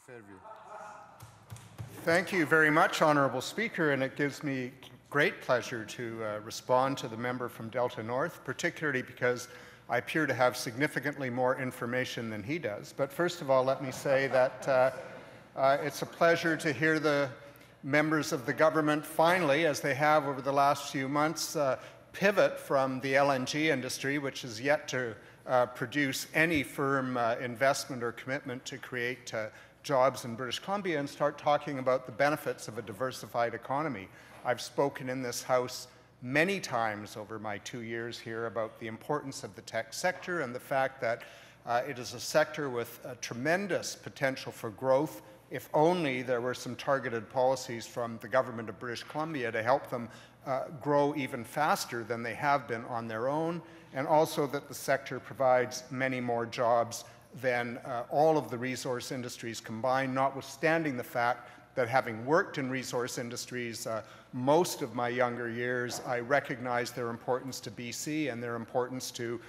Fairview. Thank you very much, Honourable Speaker, and it gives me great pleasure to respond to the member from Delta North, particularly because I appear to have significantly more information than he does. But first of all, let me say that it's a pleasure to hear the members of the government finally, as they have over the last few months, pivot from the LNG industry, which is yet to produce any firm investment or commitment to create jobs in British Columbia, and start talking about the benefits of a diversified economy. I've spoken in this House many times over my 2 years here about the importance of the tech sector and the fact that it is a sector with a tremendous potential for growth if only there were some targeted policies from the government of British Columbia to help them grow even faster than they have been on their own, and also that the sector provides many more jobs than all of the resource industries combined, notwithstanding the fact that having worked in resource industries most of my younger years, I recognize their importance to BC and their importance to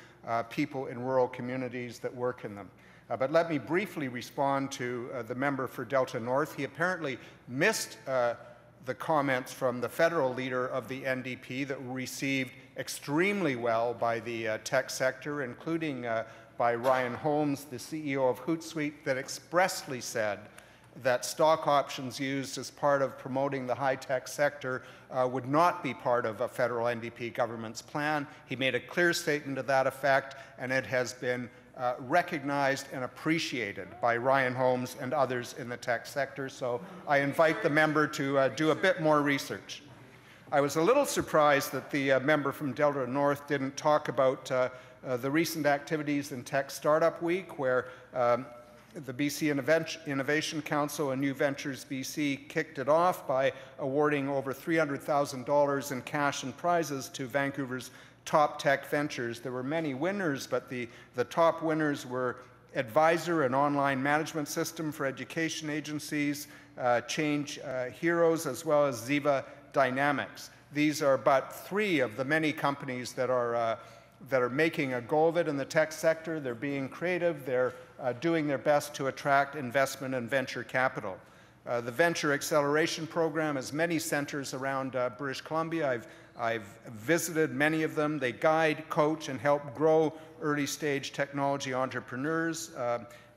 people in rural communities that work in them. But let me briefly respond to the member for Delta North. He apparently missed the comments from the federal leader of the NDP that were received extremely well by the tech sector, including by Ryan Holmes, the CEO of Hootsuite, that expressly said that stock options used as part of promoting the high-tech sector would not be part of a federal NDP government's plan. He made a clear statement to that effect, and it has been recognized and appreciated by Ryan Holmes and others in the tech sector. So I invite the member to do a bit more research. I was a little surprised that the member from Delta North didn't talk about the recent activities in Tech Startup Week, where the BC Innovation Council and New Ventures BC kicked it off by awarding over $300,000 in cash and prizes to Vancouver's top tech ventures. There were many winners, but the top winners were Advisor, an online management system for education agencies, Change Heroes, as well as Ziva Dynamics. These are but three of the many companies that are making a go of it in the tech sector. They're being creative. They're doing their best to attract investment and venture capital. The Venture Acceleration Program has many centers around British Columbia. I've visited many of them. They guide, coach, and help grow early-stage technology entrepreneurs.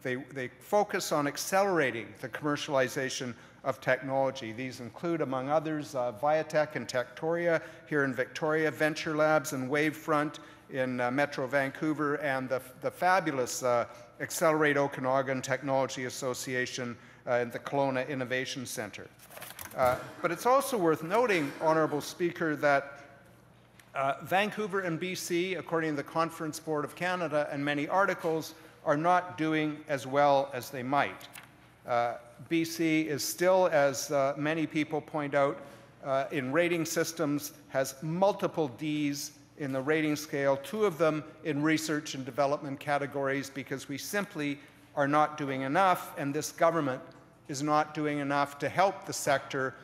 They focus on accelerating the commercialization of technology. These include, among others, Viatech and Techtoria here in Victoria, Venture Labs and Wavefront in Metro Vancouver, and the fabulous Accelerate Okanagan Technology Association and the Kelowna Innovation Centre. But it's also worth noting, Honourable Speaker, that Vancouver and BC, according to the Conference Board of Canada and many articles, are not doing as well as they might. BC is still, as many people point out, in rating systems, has multiple Ds in the rating scale, two of them in research and development categories, because we simply are not doing enough, and this government is not doing enough to help the sector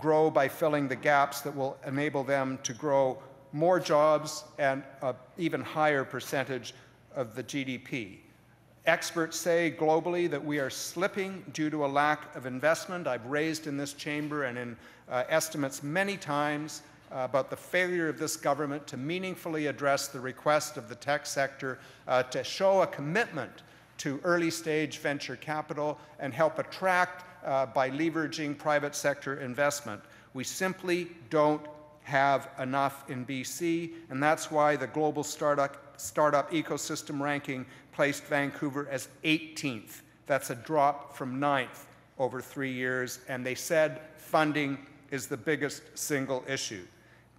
grow by filling the gaps that will enable them to grow more jobs and an even higher percentage of the GDP. Experts say globally that we are slipping due to a lack of investment. I've raised in this chamber and in estimates many times about the failure of this government to meaningfully address the request of the tech sector to show a commitment to early-stage venture capital and help attract by leveraging private sector investment. We simply don't have enough in BC, and that's why the Global Startup Ecosystem Ranking placed Vancouver as 18th. That's a drop from 9th over 3 years, and they said funding is the biggest single issue.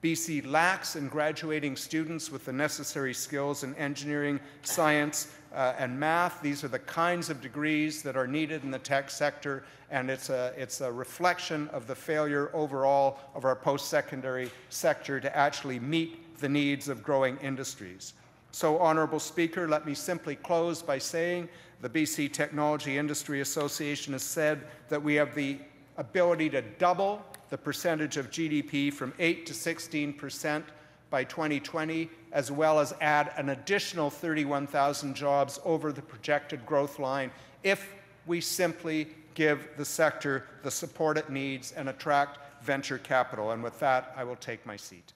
BC lacks in graduating students with the necessary skills in engineering, science, and math. These are the kinds of degrees that are needed in the tech sector, and it's a reflection of the failure overall of our post-secondary sector to actually meet the needs of growing industries. So, Honourable Speaker, let me simply close by saying the BC Technology Industry Association has said that we have the ability to double the percentage of GDP from 8 to 16% by 2020, as well as add an additional 31,000 jobs over the projected growth line if we simply give the sector the support it needs and attract venture capital. And with that, I will take my seat.